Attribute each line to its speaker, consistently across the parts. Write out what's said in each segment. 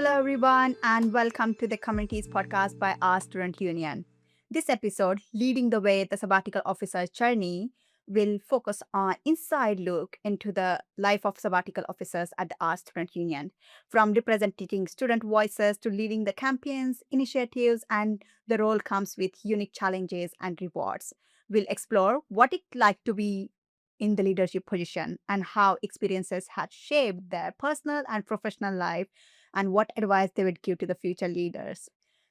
Speaker 1: Hello, everyone, and welcome to the Communities podcast by our Student Union. This episode, Leading the Way, the Sabbatical Officers Journey, will focus on inside look into the life of sabbatical officers at the Art Student Union, from representing student voices to leading the campaigns, initiatives, and the role comes with unique challenges and rewards. We'll explore what it's like to be in the leadership position and how experiences had shaped their personal and professional life and what advice they would give to the future leaders,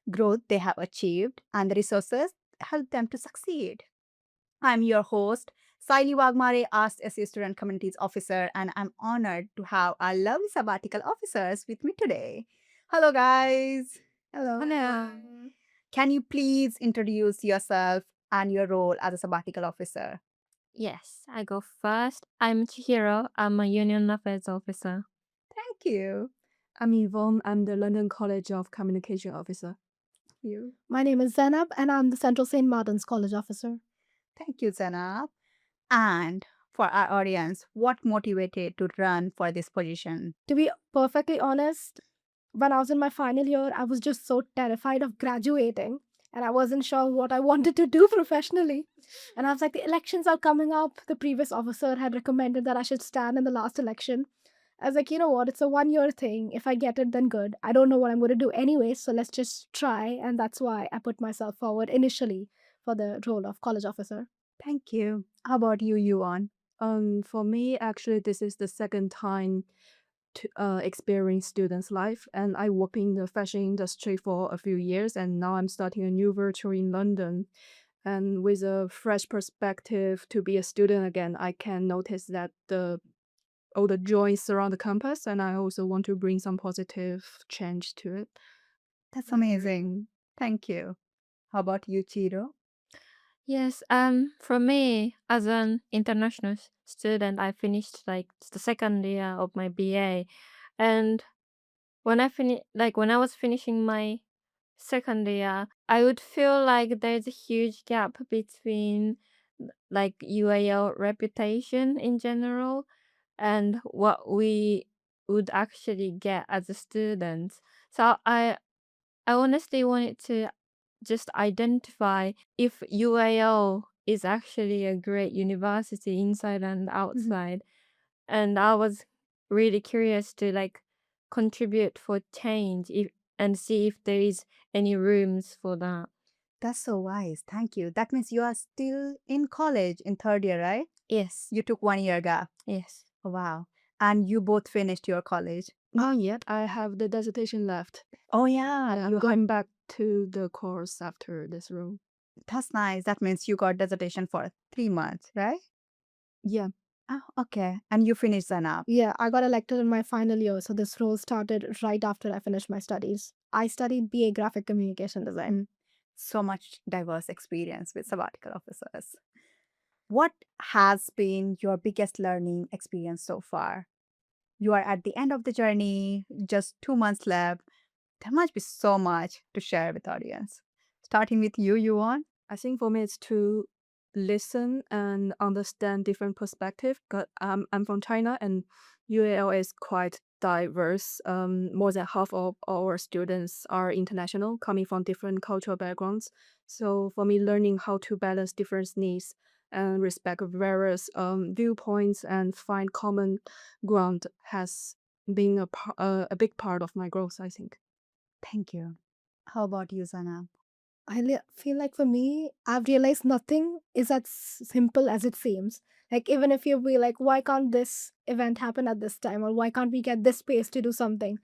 Speaker 1: growth they have achieved, and the resources help them to succeed. I'm your host, Sayali Waghmare, Asked SU Student Communities Officer, and I'm honored to have our lovely sabbatical officers with me today. Hello, guys. Hello.
Speaker 2: Hello.
Speaker 1: Can you please introduce yourself and your role as a sabbatical officer?
Speaker 2: Yes, I go first. I'm Chihiro. I'm a Union Affairs Officer.
Speaker 1: Thank you.
Speaker 3: I'm Yvonne. I'm the London College of Communication Officer.
Speaker 1: You.
Speaker 4: My name is Zainab, and I'm the Central St. Martin's College Officer.
Speaker 1: Thank you, Zainab. And for our audience, what motivated to run for this position?
Speaker 4: To be perfectly honest, when I was in my final year, I was just so terrified of graduating, and I wasn't sure what I wanted to do professionally. And I was like, the elections are coming up. The previous officer had recommended that I should stand in the last election. I was like, you know what? It's a 1 year thing. If I get it, then good. I don't know what I'm going to do anyway, so let's just try. And that's why I put myself forward initially for the role of college officer.
Speaker 1: Thank you. How about you, Yuan?
Speaker 3: For me, actually, this is the second time to experience students' life, and I work in the fashion industry for a few years, and now I'm starting a new virtual in London. And with a fresh perspective to be a student again, I can notice that all the joys surround the campus, and I also want to bring some positive change to it.
Speaker 1: That's amazing. Thank you. How about you, Chiro?
Speaker 2: Yes, for me, as an international student, I finished like the second year of my BA, and when I was finishing my second year, I would feel like there's a huge gap between like UAL reputation in general and what we would actually get as a student. So I honestly wanted to just identify if UAL is actually a great university inside and outside. And I was really curious to like contribute for change and see if there is any rooms for that.
Speaker 1: That's so wise. Thank you. That means you are still in college in third year, right?
Speaker 2: Yes.
Speaker 1: You took 1 year gap.
Speaker 2: Yes.
Speaker 1: Oh, wow. And you both finished your college.
Speaker 3: Not yet. I have the dissertation left.
Speaker 1: Oh, yeah.
Speaker 3: I'm
Speaker 1: You
Speaker 3: going back to the course after this role.
Speaker 1: That's nice. That means you got dissertation for 3 months, right?
Speaker 3: Yeah.
Speaker 1: Oh, okay. And you finished then up.
Speaker 4: Yeah, I got elected in my final year, so this role started right after I finished my studies. I studied BA Graphic Communication Design.
Speaker 1: So much diverse experience with sabbatical officers. What has been your biggest learning experience so far? You are at the end of the journey, just 2 months left. There must be so much to share with audience. Starting with you, Yuan.
Speaker 3: I think for me it's to listen and understand different perspective. I'm from China and UAL is quite diverse. More than half of our students are international, coming from different cultural backgrounds. So for me, learning how to balance different needs and respect various viewpoints and find common ground has been a big part of my growth, I think.
Speaker 1: Thank you. How about you, Sana?
Speaker 4: Feel like for me, I've realized nothing is as simple as it seems. Like, even if you be like, why can't this event happen at this time? Or why can't we get this space to do something?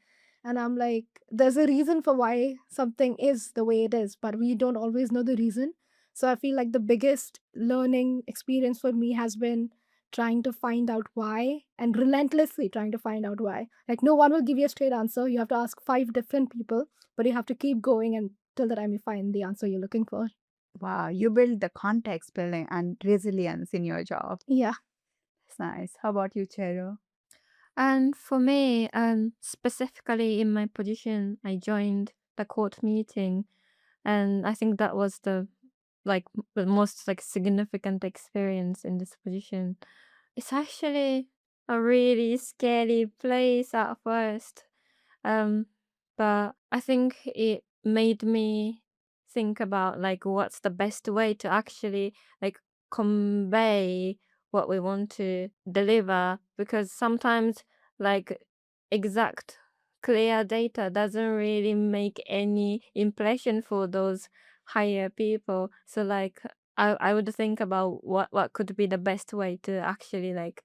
Speaker 4: And I'm like, there's a reason for why something is the way it is, but we don't always know the reason. So I feel like the biggest learning experience for me has been trying to find out why and relentlessly trying to find out why. Like, no one will give you a straight answer. You have to ask 5 different people, but you have to keep going and till the time you find the answer you're looking for.
Speaker 1: Wow, you build the context building and resilience in your job.
Speaker 4: Yeah.
Speaker 1: That's nice. How about you, Chero?
Speaker 2: And for me, specifically in my position, I joined the court meeting, and I think that was the most like significant experience in this position. It's actually a really scary place at first. Um, but I think it made me think about like what's the best way to actually like convey what we want to deliver, because sometimes like exact clear data doesn't really make any impression for those higher people. So like I would think about what could be the best way to actually like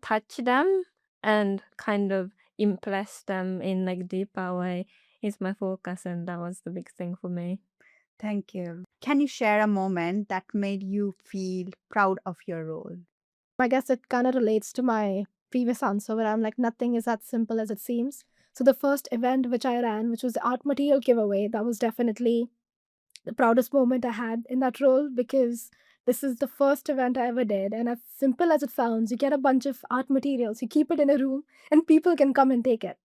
Speaker 2: touch them and kind of impress them in like deeper way is my focus, and that was the big thing for me.
Speaker 1: Thank you. Can you share a moment that made you feel proud of your role?
Speaker 4: I guess it kind of relates to my previous answer where I'm like, nothing is as simple as it seems. So the first event which I ran, which was the art material giveaway, that was definitely the proudest moment I had in that role because this is the first event I ever did. And as simple as it sounds, you get a bunch of art materials, you keep it in a room, and people can come and take it.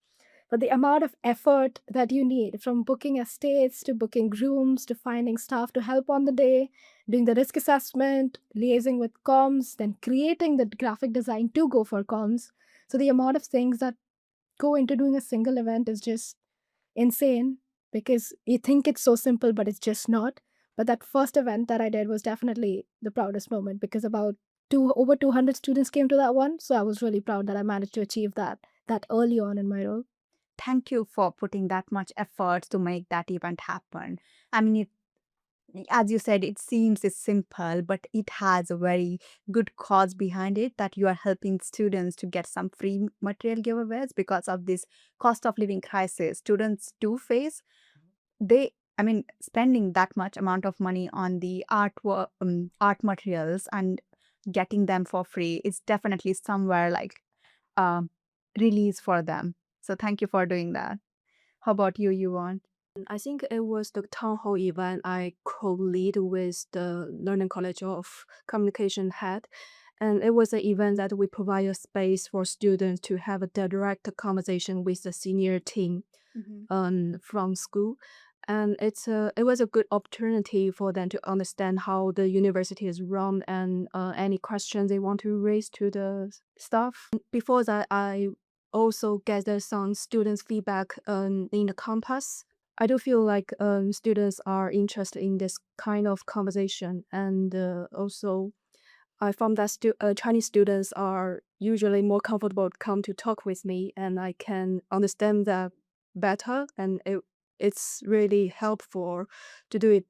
Speaker 4: But the amount of effort that you need from booking estates to booking rooms to finding staff to help on the day, doing the risk assessment, liaising with comms, then creating the graphic design to go for comms. So the amount of things that go into doing a single event is just insane because you think it's so simple, but it's just not. But that first event that I did was definitely the proudest moment because about over 200 students came to that one. So I was really proud that I managed to achieve that early on in my role.
Speaker 1: Thank you for putting that much effort to make that event happen. I mean, as you said, it seems it's simple, but it has a very good cause behind it that you are helping students to get some free material giveaways because of this cost of living crisis students do face. I mean, spending that much amount of money on the art materials and getting them for free is definitely somewhere like um, release for them. So thank you for doing that. How about you, Yvonne?
Speaker 3: I think it was the town hall event I co-lead with the Learning College of Communication head. And it was an event that we provide a space for students to have a direct conversation with the senior team from school. And it was a good opportunity for them to understand how the university is run and any questions they want to raise to the staff. Before that, I also gathered some students' feedback in the campus. I do feel like students are interested in this kind of conversation, and also I found that Chinese students are usually more comfortable to come to talk with me, and I can understand that better, and it's really helpful to do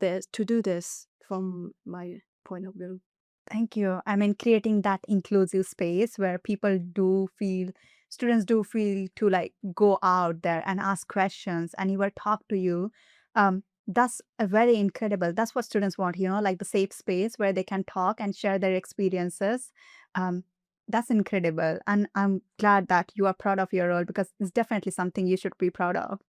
Speaker 3: this from my point of view.
Speaker 1: Thank you. I mean, creating that inclusive space where students do feel to like go out there and ask questions and even talk to you. That's a very incredible. That's what students want, like the safe space where they can talk and share their experiences. Um, that's incredible. And I'm glad that you are proud of your role because it's definitely something you should be proud of.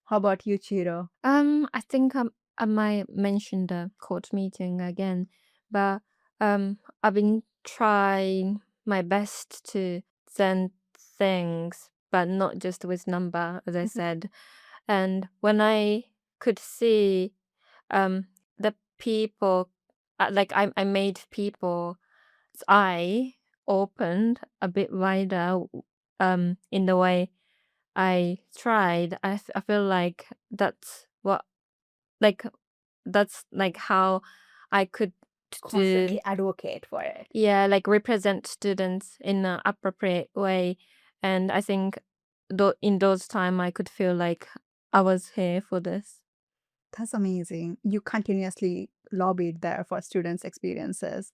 Speaker 1: How about you, Chiro?
Speaker 2: I think I might mention the court meeting again, but I've been trying my best to send things, but not just with number, as I said. And when I could see the people, I made people's eye opened a bit wider, in the way I tried. I feel like like that's like how I could do,
Speaker 1: Constantly advocate for it.
Speaker 2: yeah, like represent students in an appropriate way. And I think in those time I could feel like I was here for this.
Speaker 1: That's amazing. You continuously lobbied there for students' experiences.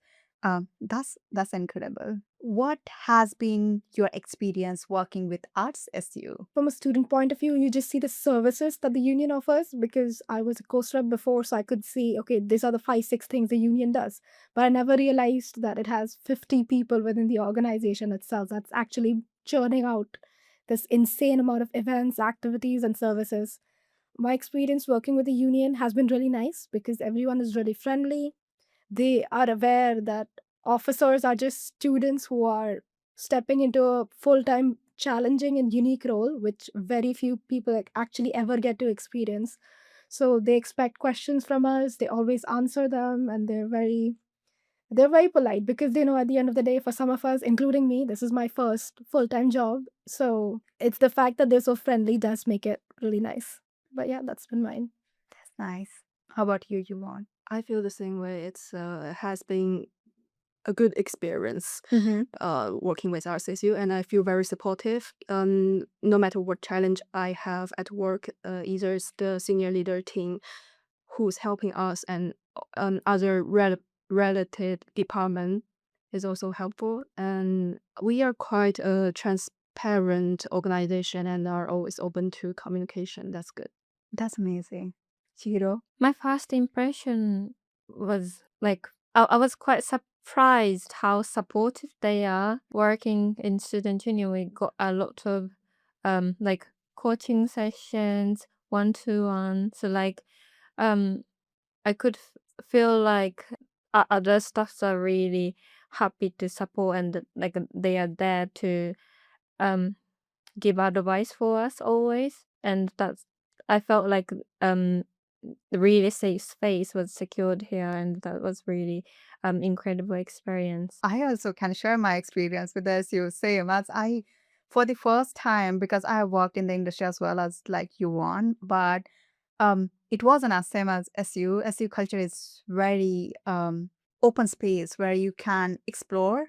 Speaker 1: That's incredible. What has been your experience working with Arts SU?
Speaker 4: From a student point of view, you just see the services that the union offers because I was a course rep before, so I could see, okay, these are the 5, 6 things the union does. But I never realized that it has 50 people within the organization itself that's actually churning out this insane amount of events, activities, and services. My experience working with the union has been really nice because everyone is really friendly. They are aware that officers are just students who are stepping into a full-time challenging and unique role which very few people actually ever get to experience. So they expect questions from us, they always answer them, and they're very polite because they know at the end of the day, for some of us, including me, this is my first full-time job. So it's the fact that they're so friendly does make it really nice. But yeah, that's been mine.
Speaker 1: That's nice. How about you, Yvonne?
Speaker 3: I feel the same way. It's has been a good experience working with RCSU, and I feel very supportive. No matter what challenge I have at work, either it's the senior leader team who's helping us, and other related department is also helpful. And we are quite a transparent organization and are always open to communication. That's good.
Speaker 1: That's amazing. Chihiro?
Speaker 2: My first impression was like I was quite surprised how supportive they are. Working in student union, we got a lot of like coaching sessions, one to one. So like um I could feel like other staffs are really happy to support, and like they are there to um give advice for us always. And that's I felt like the really safe space was secured here, and that was really incredible experience.
Speaker 1: I also can share my experience with this. You same as I, for the first time, because I have worked in the industry as well as like you want, but it wasn't as same as SU. SU culture is very open space where you can explore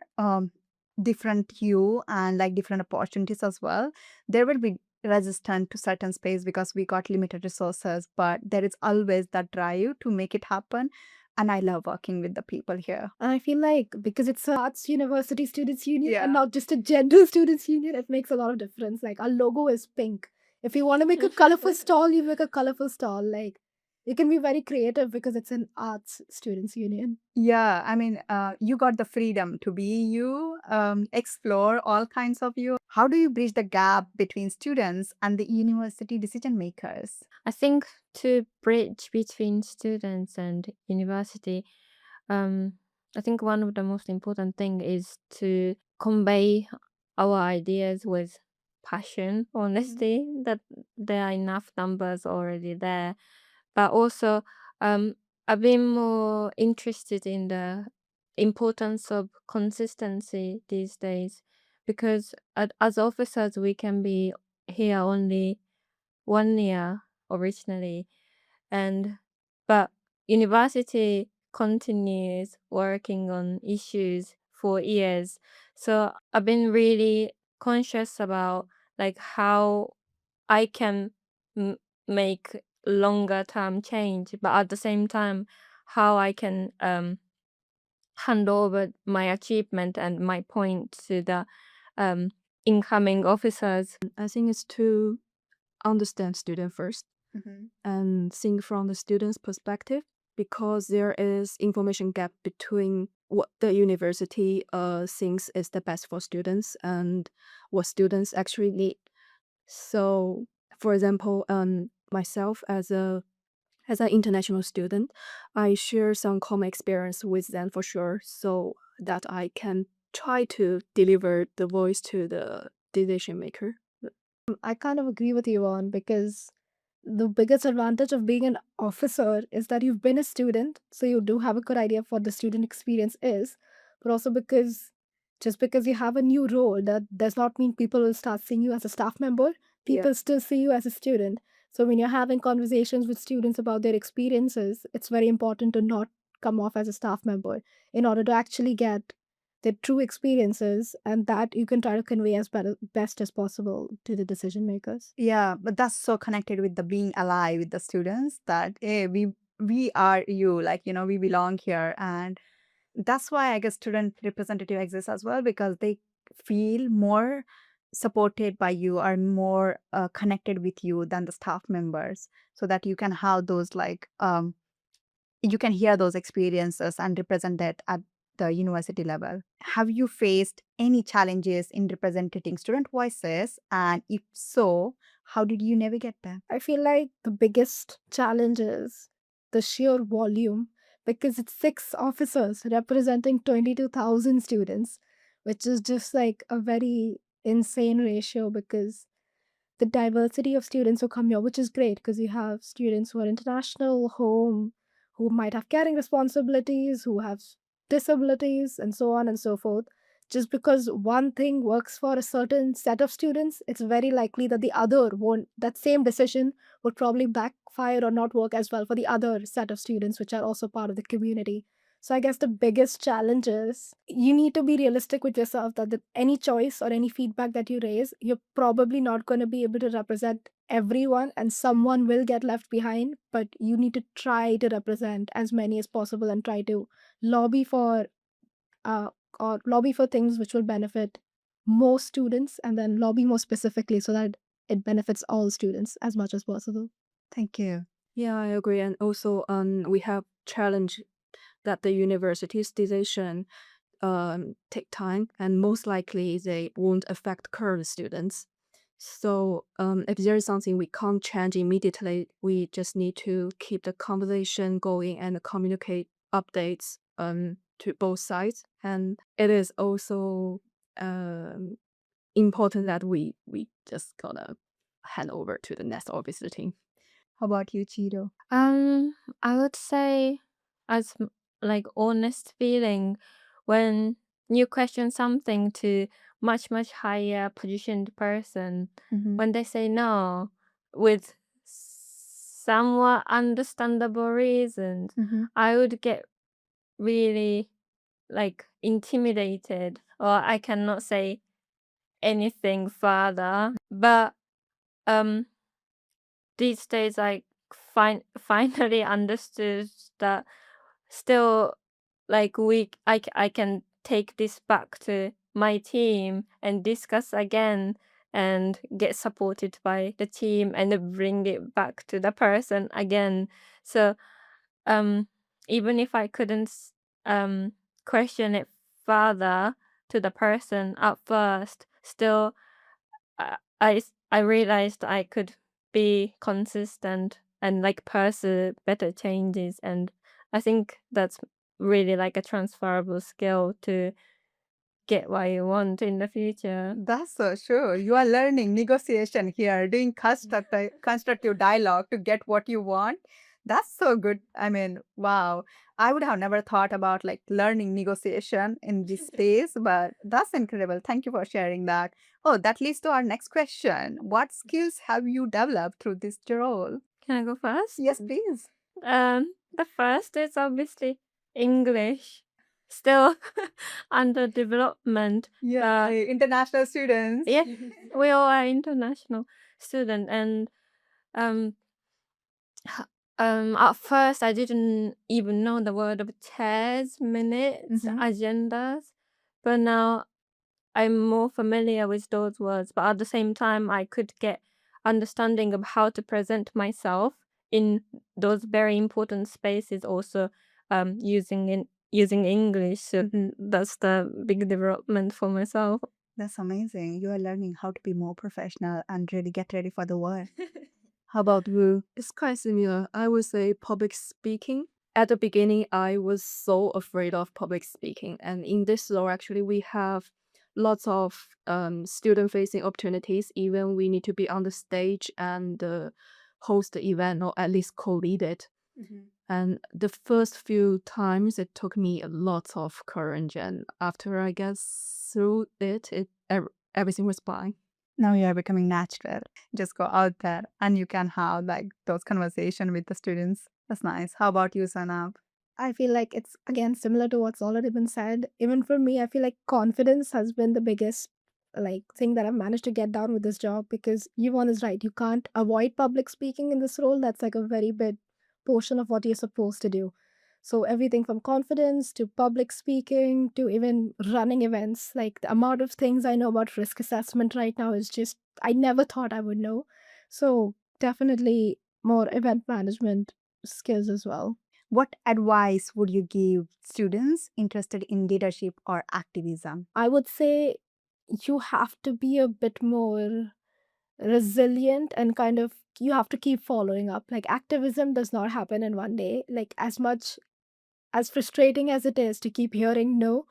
Speaker 1: different you and like different opportunities as well. There will be resistant to certain space because we got limited resources, but there is always that drive to make it happen. And I love working with the people here.
Speaker 4: And I feel like because it's a arts university students union
Speaker 1: Yeah.
Speaker 4: and not just a gender students union, it makes a lot of difference. Like our logo is pink. If you want to make a colorful stall, you make a colorful stall. Like you can be very creative because it's an arts students union.
Speaker 1: Yeah, I mean, you got the freedom to be you, explore all kinds of you. How do you bridge the gap between students and the university decision makers?
Speaker 2: I think to bridge between students and university, um, I think one of the most important thing is to convey our ideas with passion, honesty, that there are enough numbers already there. But also, um, I've been more interested in the importance of consistency these days, because as officers, we can be here only 1 year originally, and but university continues working on issues for years. So I've been really conscious about like how I can m- make longer term change, but at the same time how I can hand over my achievement and my point to the um, incoming officers.
Speaker 3: I think it's to understand student first and think from the student's perspective, because there is information gap between what the university thinks is the best for students and what students actually need. So, for example, myself as an international student, I share some common experience with them for sure, so that I can try to deliver the voice to the decision maker.
Speaker 4: I kind of agree with you on because the biggest advantage of being an officer is that you've been a student, so you do have a good idea of what the student experience is, but also because just because you have a new role, that does not mean people will start seeing you as a staff member. People still see you as a student. So when you're having conversations with students about their experiences, it's very important to not come off as a staff member in order to actually get their true experiences, and that you can try to convey as best as possible to the decision makers.
Speaker 1: Yeah, but that's so connected with the being alive with the students that hey, we are you, like we belong here, and that's why I guess student representative exists as well because they feel more supported by you or more connected with you than the staff members, so that you can have those like you can hear those experiences and represent it at the university level. Have you faced any challenges in representing student voices? And if so, how did you navigate them?
Speaker 4: I feel like the biggest challenge is the sheer volume because it's 6 officers representing 22,000 students, which is just like a very insane ratio because the diversity of students who come here, which is great because you have students who are international, home, who might have caring responsibilities, who have disabilities, and so on and so forth. just because one thing works for a certain set of students, it's very likely that the other won't, that same decision would probably backfire or not work as well for the other set of students, which are also part of the community. So I guess the biggest challenge is you need to be realistic with yourself that any choice or any feedback that you raise, you're probably not going to be able to represent everyone and someone will get left behind, but you need to try to represent as many as possible and try to lobby for uh, lobby for things which will benefit more students and then lobby more specifically so that it benefits all students as much as possible.
Speaker 1: Thank you.
Speaker 3: Yeah, I agree. And also, we have challenge that the university's decision take time, and most likely they won't affect current students. So, if there is something we can't change immediately, we just need to keep the conversation going and communicate updates to both sides. And it is also important that we just gotta hand over to the next officer team.
Speaker 1: How about you, Chihiro?
Speaker 2: I would say as like honest feeling when you question something to much higher positioned person,
Speaker 1: Mm-hmm.
Speaker 2: when they say no with somewhat understandable reasons,
Speaker 1: Mm-hmm.
Speaker 2: I would get really like intimidated, or I cannot say anything further. But um these days I finally understood that still like I can take this back to my team and discuss again and get supported by the team and bring it back to the person again. So um even if I couldn't question it further to the person at first, still I realized I could be consistent and like pursue better changes, and I think that's really like a transferable skill to get what you want in the future.
Speaker 1: That's so true. You are learning negotiation here, doing constructive dialogue to get what you want. That's so good. I mean, wow. I would have never thought about like learning negotiation in this space, but that's incredible. Thank you for sharing that. Oh, that leads to our next question. What skills have you developed through this role?
Speaker 2: Can I go first?
Speaker 1: Yes, please.
Speaker 2: The first is obviously English, still under development.
Speaker 1: Yeah, international students.
Speaker 2: Yeah, we all are international student, and um at first I didn't even know the word of chairs, minutes,
Speaker 1: Mhm.
Speaker 2: agendas, but now I'm more familiar with those words. But at the same time, I could get understanding of how to present myself in those very important spaces. Also, using English. So that's the big development for myself.
Speaker 1: That's amazing. You are learning how to be more professional and really get ready for the work. How about you?
Speaker 3: It's quite similar. I would say public speaking. At the beginning, I was so afraid of public speaking. And in this role, actually, we have lots of student facing opportunities. Even we need to be on the stage and host the event or at least co lead it. And the first few times, it took me a lot of courage. And after I get through everything was fine.
Speaker 1: Now you are becoming natural. Just go out there and you can have like those conversation with the students. That's nice. How about you, Sanab?
Speaker 4: I feel like it's again similar to what's already been said. Even for me, I feel like confidence has been the biggest like thing that I've managed to get down with this job because Yvonne is right. You can't avoid public speaking in this role. That's like a very big portion of what you're supposed to do. So everything from confidence to public speaking to even running events, like the amount of things I know about risk assessment right now is just I never thought I would know. So definitely more event management skills as well.
Speaker 1: What advice would you give students interested in leadership or activism?
Speaker 4: I would say you have to be a bit more resilient and kind of you have to keep following up. Like activism does not happen in one day. Like as much as frustrating as it is to keep hearing no,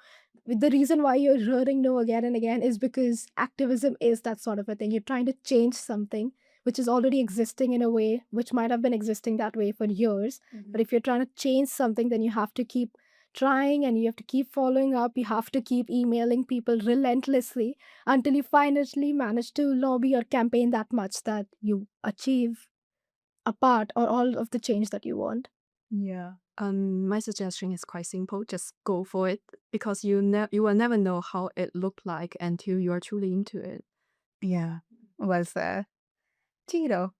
Speaker 4: the reason why you're hearing no again and again is because activism is that sort of a thing. You're trying to change something which is already existing in a way which might have been existing that way for years. But if you're trying to change something, then you have to keep trying and you have to keep following up. You have to keep emailing people relentlessly until you finally manage to lobby or campaign that much that you achieve a part or all of the change that you want.
Speaker 3: Yeah. My suggestion is quite simple. Just go for it because you will never know how it looked like until you are truly into it.
Speaker 1: Yeah, well said. Chihiro.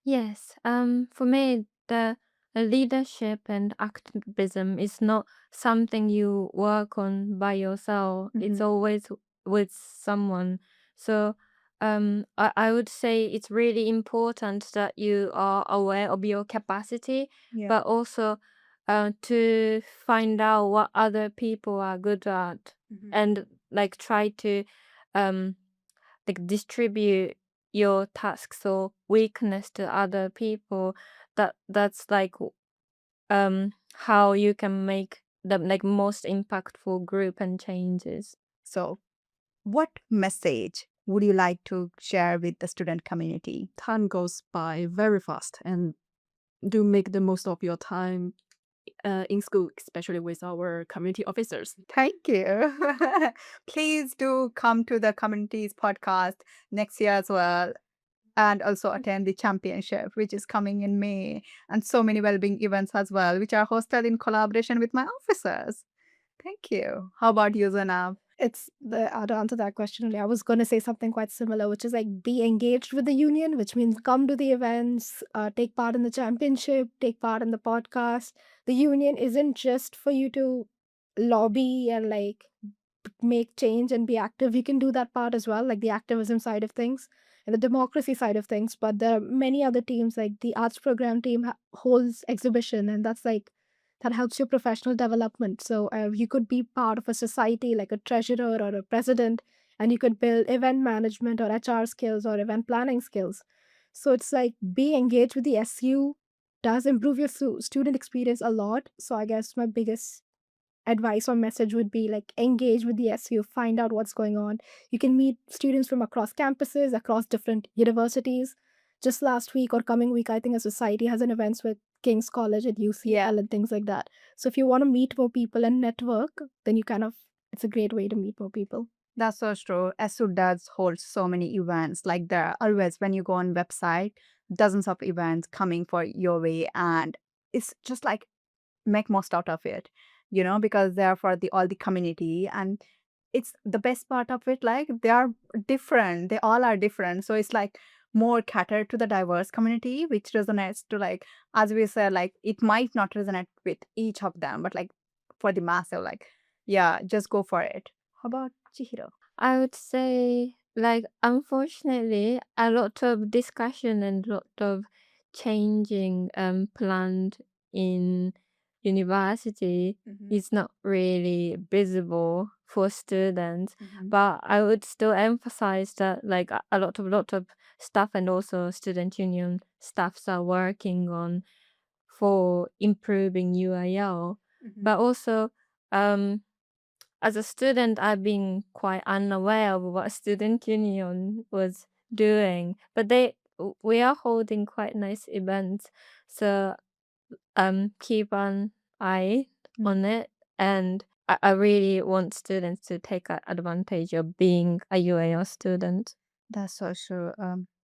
Speaker 2: Yes, for me, the leadership and activism is not something you work on by yourself. It's always with someone. So, I would say it's really important that you are aware of your capacity,
Speaker 1: Yeah.
Speaker 2: but also to find out what other people are good at and like try to um like distribute your tasks or weakness to other people. That's like how you can make the like most impactful group and changes.
Speaker 1: So, what message would you like to share with the student community?
Speaker 3: Time goes by very fast, and do make the most of your time in school, especially with our community officers.
Speaker 1: Thank you. Please do come to the communities podcast next year as well, and also attend the championship, which is coming in May, and so many well-being events as well, which are hosted in collaboration with my officers. Thank you. How about you, Zainab?
Speaker 4: It's the to answer that question only. I was going to say something quite similar, which is like be engaged with the union, which means come to the events, take part in the championship, take part in the podcast. The union isn't just for you to lobby and like make change and be active. You can do that part as well, like the activism side of things and the democracy side of things. But there are many other teams, like the arts program team holds exhibition, and that's like that helps your professional development. So you could be part of a society like a treasurer or a president, and you could build event management or HR skills or event planning skills. So it's like being engaged with the SU does improve your student experience a lot. So I guess my biggest advice or message would be like engage with the SU, find out what's going on. You can meet students from across campuses, across different universities. Just last week or coming week, I think a society has an events with King's College at UCL and things like that. So if you want to meet more people and network, then you kind of it's a great way to meet more people.
Speaker 1: That's so true. ESU does hold so many events. Like there are always, when you go on website, dozens of events coming for your way, and it's just like make most out of it, because they are for the all the community, and it's the best part of it. Like they are different. They all are different. So it's like more catered to the diverse community, which resonates to like, as we said, like it might not resonate with each of them, but like for the massive, like, yeah, just go for it. How about Chihiro?
Speaker 2: I would say, like, unfortunately, a lot of discussion and lot of changing planned in university is not really visible for students. But I would still emphasize that, like, a lot of staff and also student union staffs are working on for improving UIL. But also, um, as a student, I've been quite unaware of what student union was doing, but we are holding quite nice events, so keep an eye on it, and I really want students to take advantage of being a UAL student.
Speaker 1: That's so true.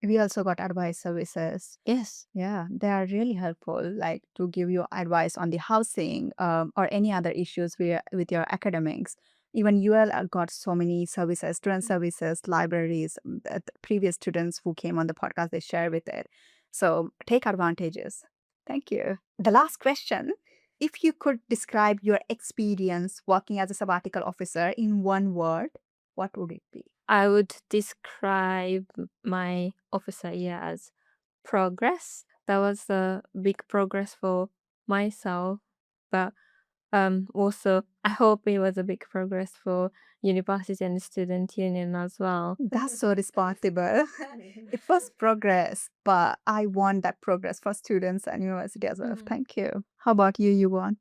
Speaker 1: We also got advice services.
Speaker 2: Yes.
Speaker 1: Yeah, they are really helpful, like to give you advice on the housing, or any other issues with your academics. Even UL got so many services, student services, libraries. The previous students who came on the podcast, they share with it. So take advantages. Thank you. The last question: if you could describe your experience working as a sabbatical officer in one word, what would it be?
Speaker 2: I would describe my officer year as progress. That was a big progress for myself, but also I hope it was a big progress for university and student union as well.
Speaker 1: That's so responsible. It was progress, but I want that progress for students and university as well. Thank you. How about you, Yvonne?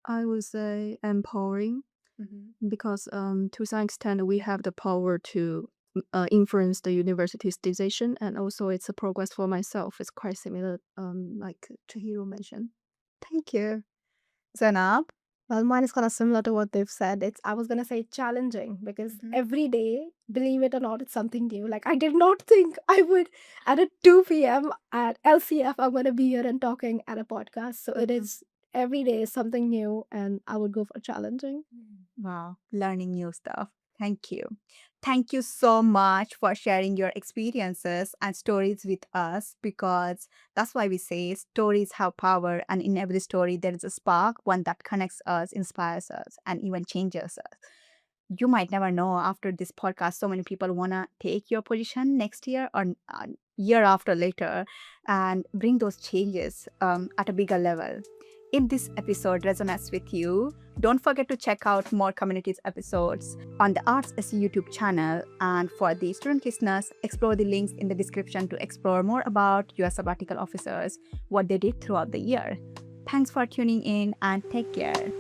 Speaker 3: I would say empowering because to some extent we have the power to influence the university's decision, and also it's a progress for myself. It's quite similar, like Chihiro mentioned.
Speaker 1: Thank you. Zainab?
Speaker 4: Well, mine is kind of similar to what they've said. I was gonna say challenging because
Speaker 1: Mhm.
Speaker 4: every day, believe it or not, it's something new. Like I did not think I would at a 2 p.m. at LCF I'm gonna be here and talking at a podcast. So it
Speaker 1: Mhm.
Speaker 4: is every day is something new and I would go for challenging.
Speaker 1: Wow, learning new stuff. Thank you. Thank you so much for sharing your experiences and stories with us, because that's why we say stories have power, and in every story there is a spark, one that connects us, inspires us, and even changes us. You might never know, after this podcast so many people want to take your position next year or year after later and bring those changes at a bigger level. If this episode resonates with you, don't forget to check out more communities episodes on the Arts SE YouTube channel. And for the student listeners, explore the links in the description to explore more about your sabbatical officers, what they did throughout the year. Thanks for tuning in and take care.